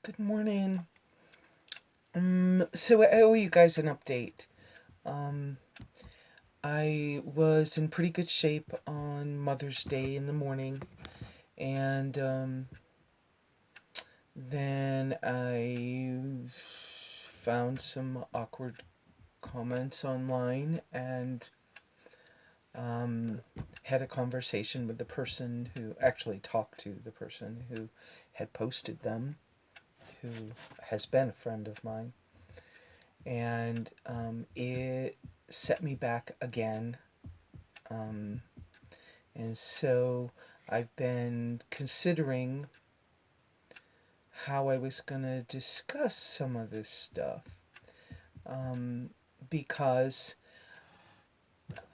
Good morning. So I owe you guys an update. Um, I was in pretty good shape on Mother's Day in the morning, and then I found some awkward comments online and had a conversation with the person who actually talked to the person who had posted them, who has been a friend of mine. And it set me back again. Um, and so I've been considering how I was going to discuss some of this stuff um, because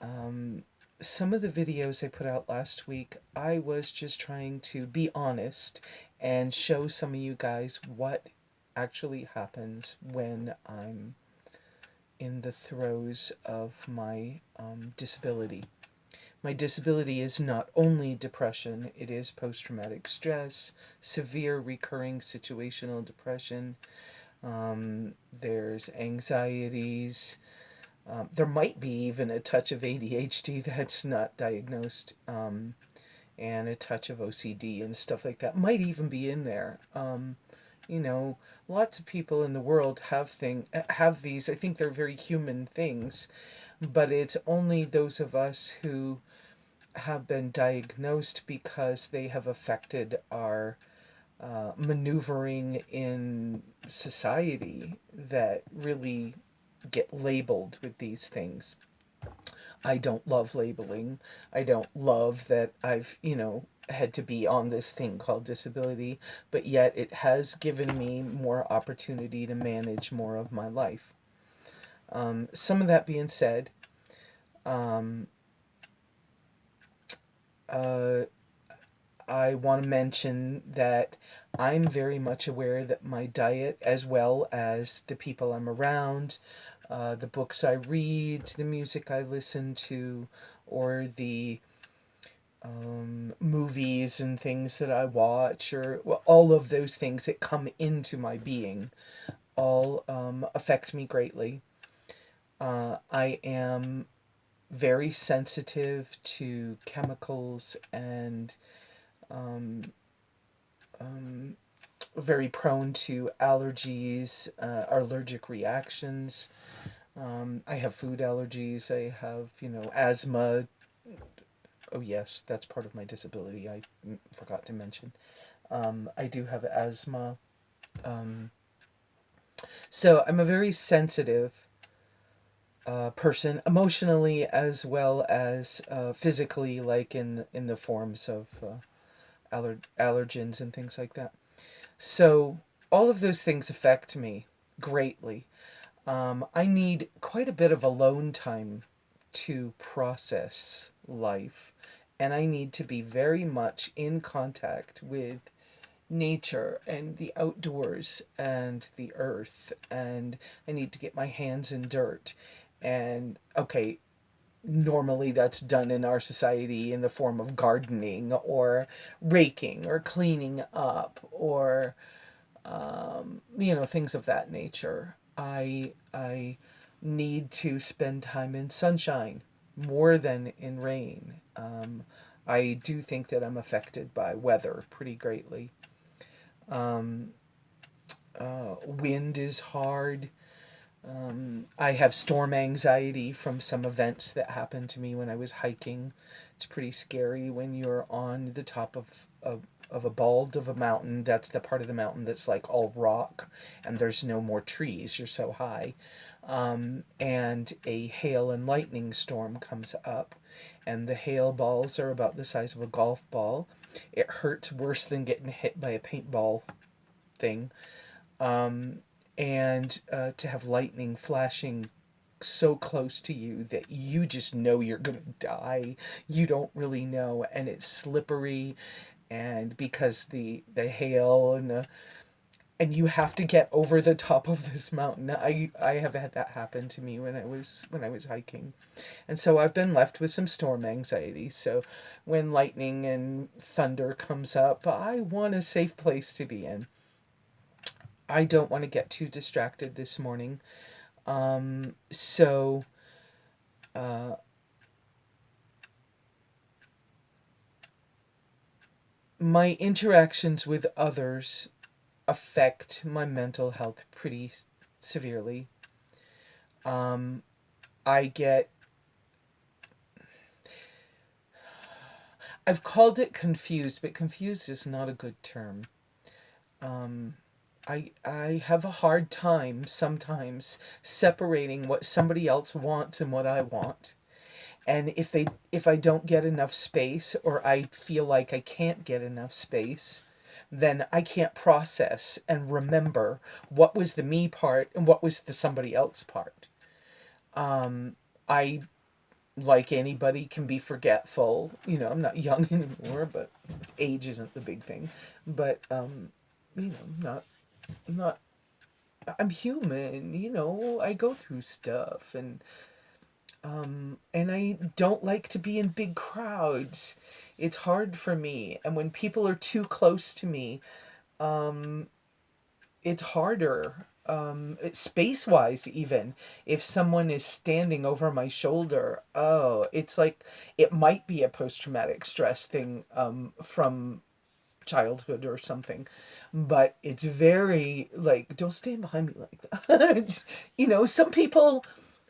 um, some of the videos I put out last week, I was just trying to be honest and show some of you guys what actually happens when I'm in the throes of my disability. My disability is not only depression, it is post traumatic stress, severe recurring situational depression, there's anxieties. There might be even a touch of ADHD that's not diagnosed, and a touch of OCD and stuff like that might even be in there. You know, lots of people in the world have these. I think they're very human things, but it's only those of us who have been diagnosed because they have affected our maneuvering in society that really get labeled with these things. I don't love labeling. I don't love that I've had to be on this thing called disability, but yet it has given me more opportunity to manage more of my life. Some of that being said, um, uh, I want to mention that I'm very much aware that my diet, as well as the people I'm around, the books I read, the music I listen to, or the movies and things that I watch, or well, all of those things that come into my being, all affect me greatly. I am very sensitive to chemicals and um, um, very prone to allergies, allergic reactions. I have food allergies. I have asthma. Oh, yes, that's part of my disability. I forgot to mention. I do have asthma. Um, so I'm a very sensitive person, emotionally as well as physically, like in the forms of allergens and things like that. So all of those things affect me greatly. I need quite a bit of alone time to process life, and I need to be very much in contact with nature and the outdoors and the earth, and I need to get my hands in dirt. And okay, normally that's done in our society in the form of gardening or raking or cleaning up or things of that nature. I need to spend time in sunshine more than in rain. I do think that I'm affected by weather pretty greatly. Um, Wind is hard. I have storm anxiety from some events that happened to me when I was hiking. It's pretty scary when you're on the top of a bald of a mountain. That's the part of the mountain that's like all rock and there's no more trees. You're so high. And a hail and lightning storm comes up, and the hail balls are about the size of a golf ball. It hurts worse than getting hit by a paintball thing. Um, and to have lightning flashing so close to you that you just know you're going to die. You don't really know, and it's slippery, and because the hail and you have to get over the top of this mountain. I have had that happen to me when I was hiking. And so I've been left with some storm anxiety. So when lightning and thunder comes up, I want a safe place to be in. I don't want to get too distracted this morning. So my interactions with others affect my mental health pretty severely. Um, I get, I've called it confused, but confused is not a good term. Um, I have a hard time sometimes separating what somebody else wants and what I want. And if I don't get enough space, or I feel like I can't get enough space, then I can't process and remember what was the me part and what was the somebody else part. I, like anybody, can be forgetful. You know, I'm not young anymore, but age isn't the big thing. But you know, not I'm human. You know, I go through stuff, and I don't like to be in big crowds. It's hard for me, and when people are too close to me, it's harder. Space wise, even if someone is standing over my shoulder, oh, it's like it might be a post traumatic stress thing from childhood or something, but it's very like, don't stand behind me like that. Just, you know, some people,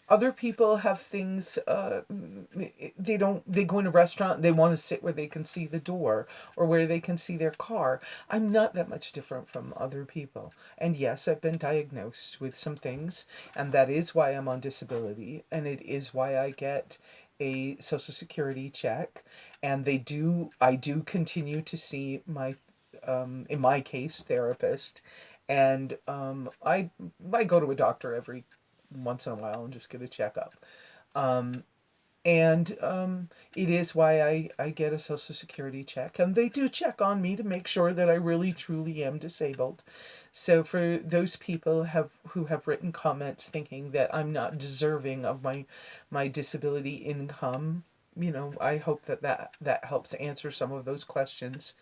other people have things, they don't, they go in a restaurant, they want to sit where they can see the door or where they can see their car. I'm not that much different from other people. And yes, I've been diagnosed with some things, and that is why I'm on disability, and it is why I get a social security check. And I do continue to see my, in my case, therapist. And I go to a doctor every once in a while and just get a checkup. And it is why I get a social security check. And they do check on me to make sure that I really truly am disabled. So for those people who have written comments thinking that I'm not deserving of my disability income, you know, I hope that helps answer some of those questions.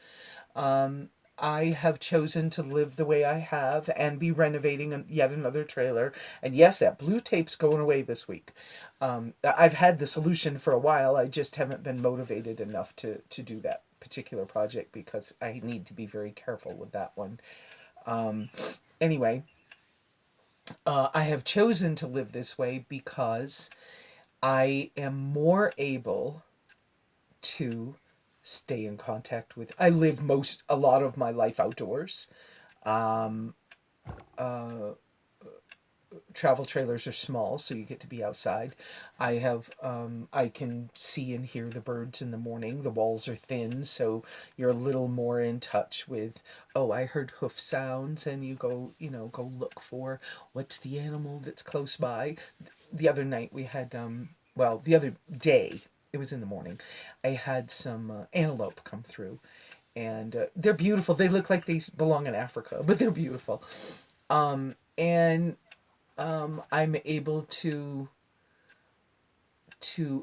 I have chosen to live the way I have and be renovating yet another trailer. And yes, that blue tape's going away this week. I've had the solution for a while. I just haven't been motivated enough to do that particular project because I need to be very careful with that one. Anyway, I have chosen to live this way because I am more able to stay in contact with. I live a lot of my life outdoors. Travel trailers are small, so you get to be outside. I can see and hear the birds in the morning. The walls are thin, so you're a little more in touch with, oh, I heard hoof sounds, and you go, you know, go look for what's the animal that's close by. The other night we had, well, the other day, it was in the morning, I had some antelope come through, and they're beautiful. They look like they belong in Africa, but they're beautiful. And I'm able to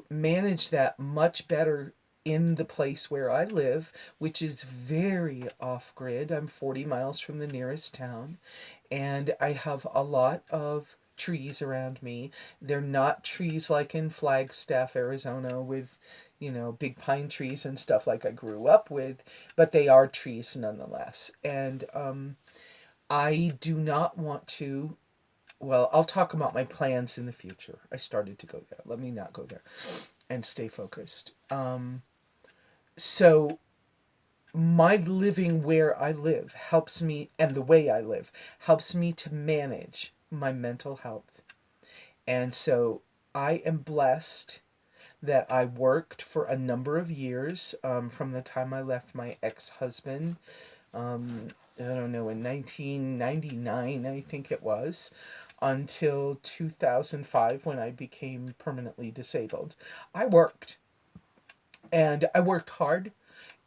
manage that much better in the place where I live, which is very off grid. I'm 40 miles from the nearest town, and I have a lot of trees around me. They're not trees like in Flagstaff, Arizona, with, you know, big pine trees and stuff like I grew up with, but they are trees nonetheless. And I do not want to, well, I'll talk about my plans in the future. I started to go there. Let me not go there and stay focused. So my living where I live helps me, and the way I live helps me to manage my mental health. And so I am blessed that I worked for a number of years, from the time I left my ex-husband, I don't know, in 1999, I think it was, until 2005 when I became permanently disabled. I worked, and I worked hard,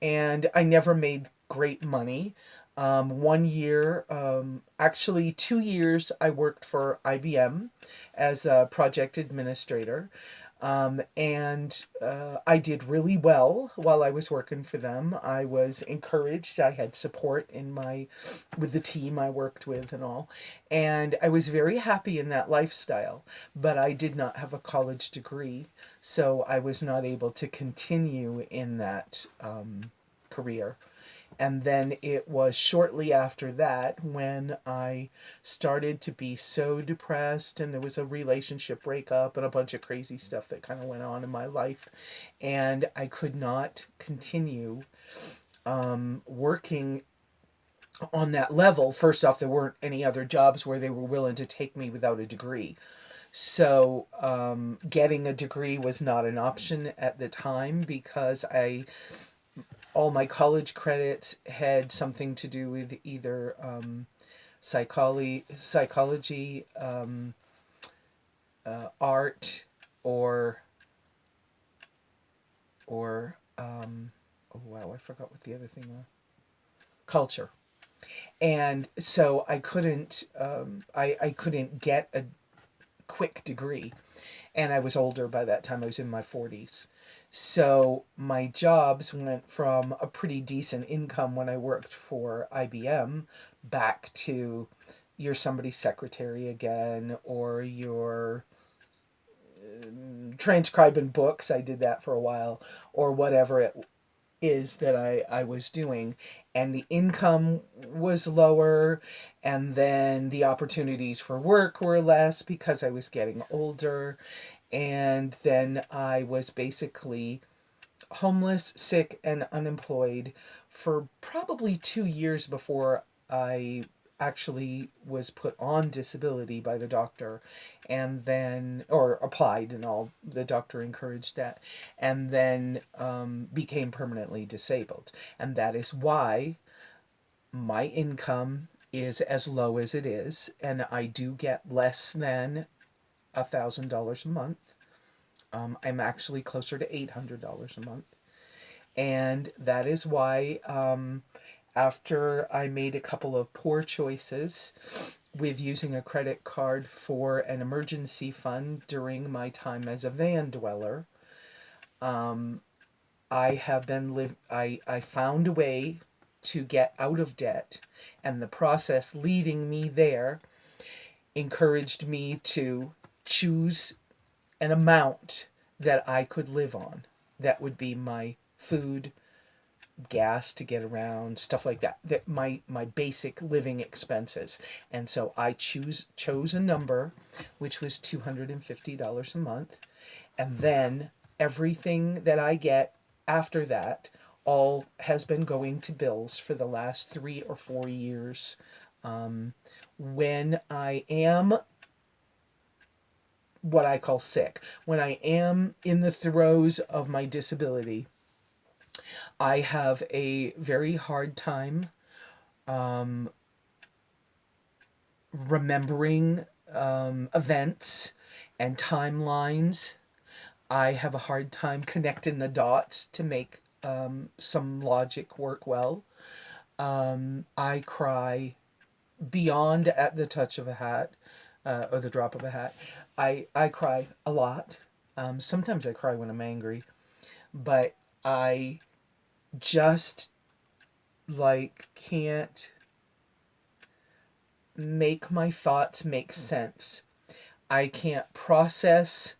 and I never made great money. One year, actually 2 years, I worked for IBM as a project administrator. And I did really well while I was working for them. I was encouraged. I had support with the team I worked with and all. And I was very happy in that lifestyle, but I did not have a college degree. So I was not able to continue in that career. And then it was shortly after that when I started to be so depressed, and there was a relationship breakup and a bunch of crazy stuff that kind of went on in my life. And I could not continue working on that level. First off, there weren't any other jobs where they were willing to take me without a degree. So, getting a degree was not an option at the time because all my college credits had something to do with either psychology, art, or oh wow, I forgot what the other thing was. Culture. And so I couldn't get a quick degree, and I was older by that time. I was in my 40s. So my jobs went from a pretty decent income when I worked for IBM back to you're somebody's secretary again, or you're transcribing books. I did that for a while, or whatever it is that I was doing. And the income was lower, and then the opportunities for work were less because I was getting older. And then I was basically homeless, sick, and unemployed for probably 2 years before I actually was put on disability by the doctor, and then, or applied and all, the doctor encouraged that, and then became permanently disabled. And that is why my income is as low as it is, and I do get less than $1,000 a month. I'm actually closer to $800 a month. And that is why, after I made a couple of poor choices with using a credit card for an emergency fund during my time as a van dweller, I have been I found a way to get out of debt, and the process leading me there encouraged me to choose an amount that I could live on. That would be my food, gas to get around, stuff like that. That my basic living expenses. And so I chose a number which was $250 a month, and then everything that I get after that all has been going to bills for the last 3 or 4 years. When I am what I call sick, when I am in the throes of my disability, I have a very hard time remembering events and timelines. I have a hard time connecting the dots to make some logic work well. I cry beyond at the touch of a hat, or the drop of a hat. I cry a lot. Sometimes I cry when I'm angry, but I just like can't make my thoughts make sense. I can't process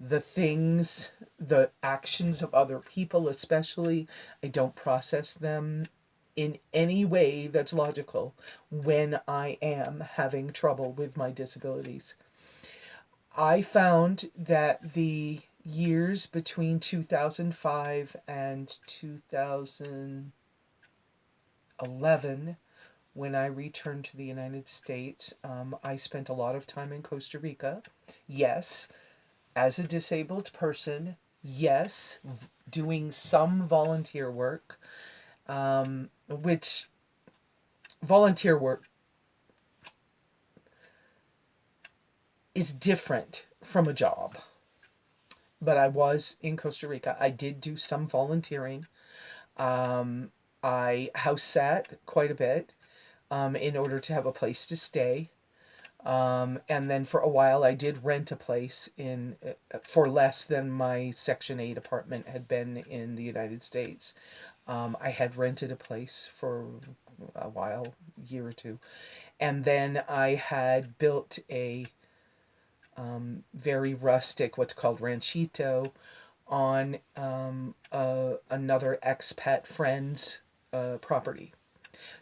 the things, the actions of other people, especially. I don't process them in any way that's logical when I am having trouble with my disabilities. I found that the years between 2005 and 2011, when I returned to the United States, I spent a lot of time in Costa Rica. Yes, as a disabled person, yes, doing some volunteer work, which volunteer work is different from a job. But I was in Costa Rica. I did do some volunteering. I house sat quite a bit in order to have a place to stay. And then for a while, I did rent a place in for less than my Section 8 apartment had been in the United States. I had rented a place for a while, year or two, and then I had built a very rustic, what's called ranchito, on another expat friend's property.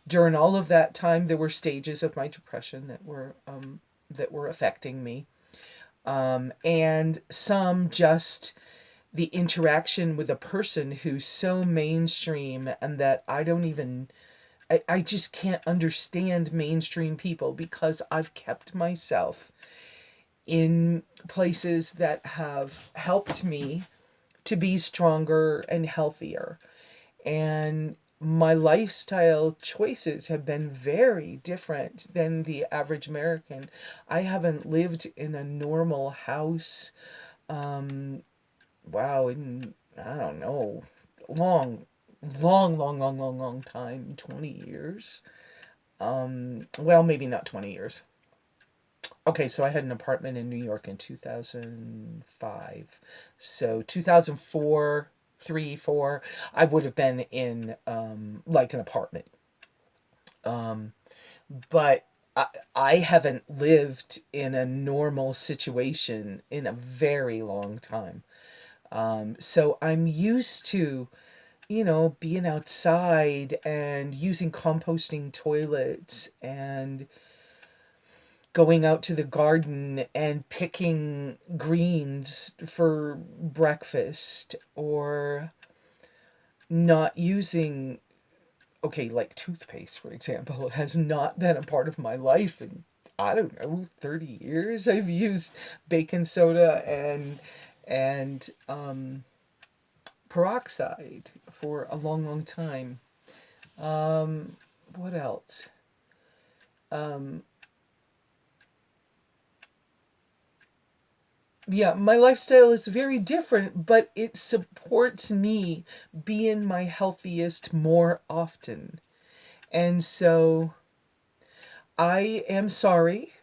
During all of that time, there were stages of my depression that were affecting me, and some just the interaction with a person who's so mainstream and that I don't even I just can't understand mainstream people because I've kept myself in places that have helped me to be stronger and healthier. And my lifestyle choices have been very different than the average American. I haven't lived in a normal house, wow, in, I don't know, long, long time, 20 years. Well, maybe not 20 years. Okay, so I had an apartment in New York in 2005. So 2004, 3, 4, I would have been in like an apartment. But I haven't lived in a normal situation in a very long time. So I'm used to, being outside and using composting toilets and going out to the garden and picking greens for breakfast, or not using, okay, like toothpaste, for example, has not been a part of my life in, I don't know, 30 years. I've used baking soda and peroxide for a long time. What else? Yeah, my lifestyle is very different, but it supports me being my healthiest more often. And so I am sorry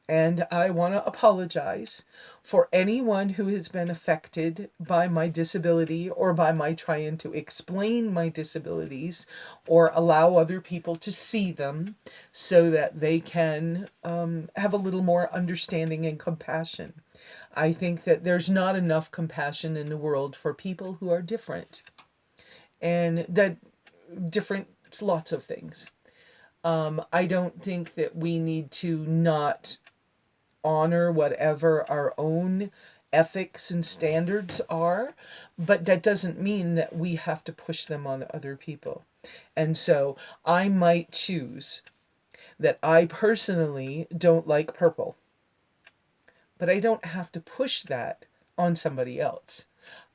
and I want to apologize for anyone who has been affected by my disability or by my trying to explain my disabilities or allow other people to see them so that they can have a little more understanding and compassion. I think that there's not enough compassion in the world for people who are different, and that different lots of things. I don't think that we need to not honor whatever our own ethics and standards are, but that doesn't mean that we have to push them on other people. And so I might choose that I personally don't like purple, but I don't have to push that on somebody else.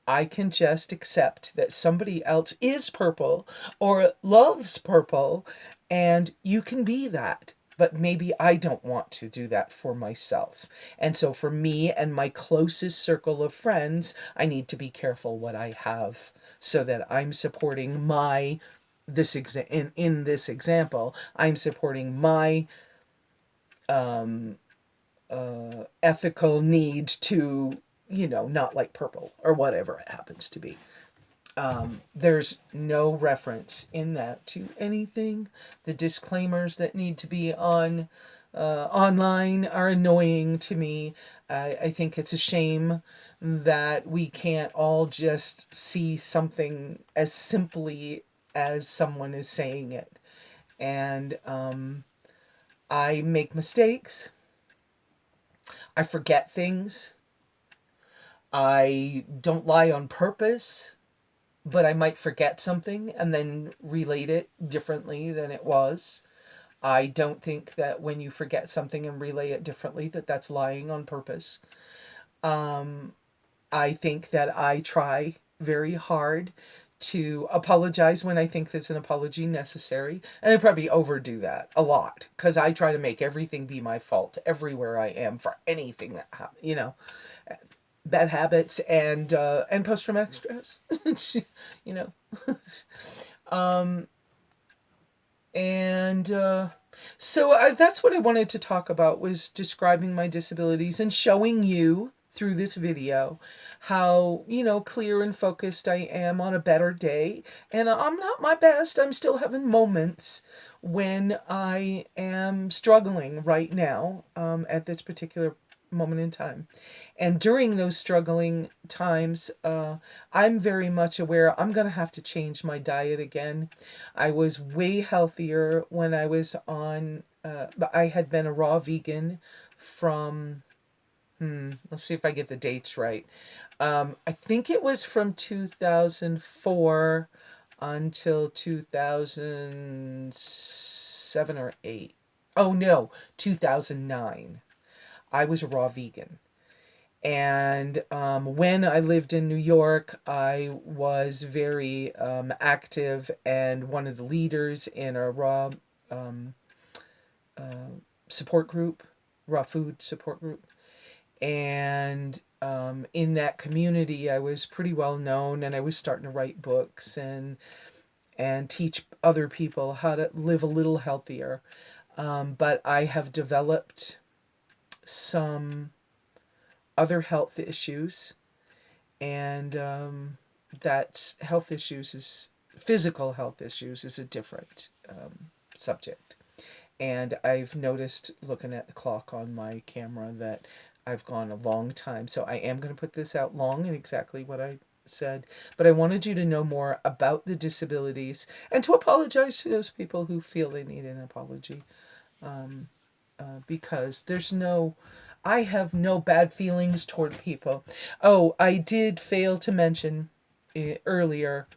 I can just accept that somebody else is purple or loves purple, and you can be that. But maybe I don't want to do that for myself. And so for me and my closest circle of friends, I need to be careful what I have so that I'm supporting my in this example, I'm supporting my ethical need to, not like purple or whatever it happens to be. There's no reference in that to anything. The disclaimers that need to be on online are annoying to me. I think it's a shame that we can't all just see something as simply as someone is saying it. And I make mistakes. I forget things. I don't lie on purpose, but I might forget something and then relate it differently than it was. I don't think that when you forget something and relay it differently, that that's lying on purpose. I think that I try very hard to apologize when I think there's an apology necessary. And I probably overdo that a lot because I try to make everything be my fault everywhere I am for anything that happens, bad habits and post traumatic stress, you know, and So that's what I wanted to talk about, was describing my disabilities and showing you through this video how, clear and focused I am on a better day. And I'm not my best. I'm still having moments when I am struggling right now, at this particular moment in time. And during those struggling times, I'm very much aware I'm going to have to change my diet again. I was way healthier when I was on, I had been a raw vegan from, let's see if I get the dates right. I think it was from 2004 until 2007 or 8. Oh no, 2009. I was a raw vegan. And when I lived in New York, I was very active and one of the leaders in a raw um, support group, raw food support group. And in that community, I was pretty well known, and I was starting to write books and teach other people how to live a little healthier. But I have developed some other health issues, and that health issues is physical health issues is a different subject. And I've noticed, looking at the clock on my camera, that I've gone a long time. So I am going to put this out long and exactly what I said. But I wanted you to know more about the disabilities and to apologize to those people who feel they need an apology. Because I have no bad feelings toward people. Oh, I did fail to mention earlier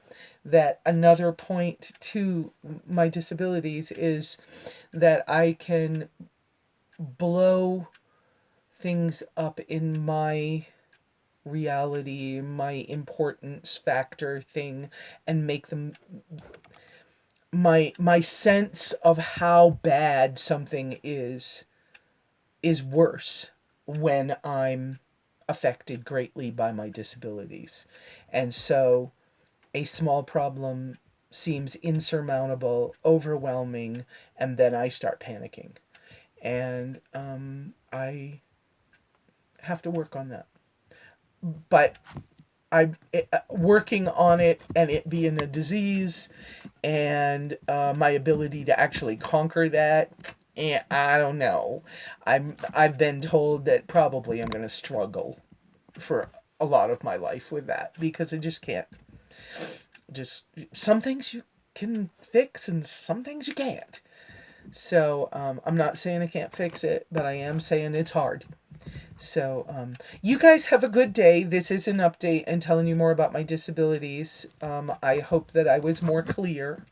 that another point to my disabilities is that I can blow things up in my reality, my importance factor thing, and make them my sense of how bad something is worse when I'm affected greatly by my disabilities. And so a small problem seems insurmountable, overwhelming, and then I start panicking. And I have to work on that. But I'm working on it, and it being a disease, and my ability to actually conquer that. And I don't know. I've been told that probably I'm going to struggle for a lot of my life with that, because I just can't. Just some things you can fix and some things you can't. So I'm not saying I can't fix it, but I am saying it's hard. So you guys have a good day. This is an update and telling you more about my disabilities. I hope that I was more clear.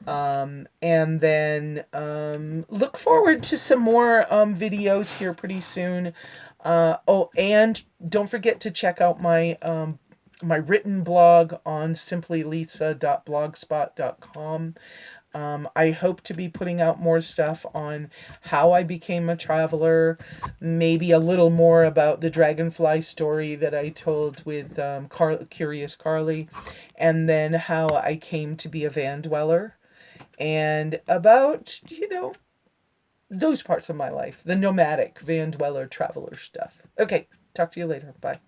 And then look forward to some more videos here pretty soon. And don't forget to check out my written blog on SimplyLesa.blogspot.com. I hope to be putting out more stuff on how I became a traveler, maybe a little more about the dragonfly story that I told with Curious Carly, and then how I came to be a van dweller, and about, those parts of my life, the nomadic van dweller traveler stuff. Okay, talk to you later. Bye.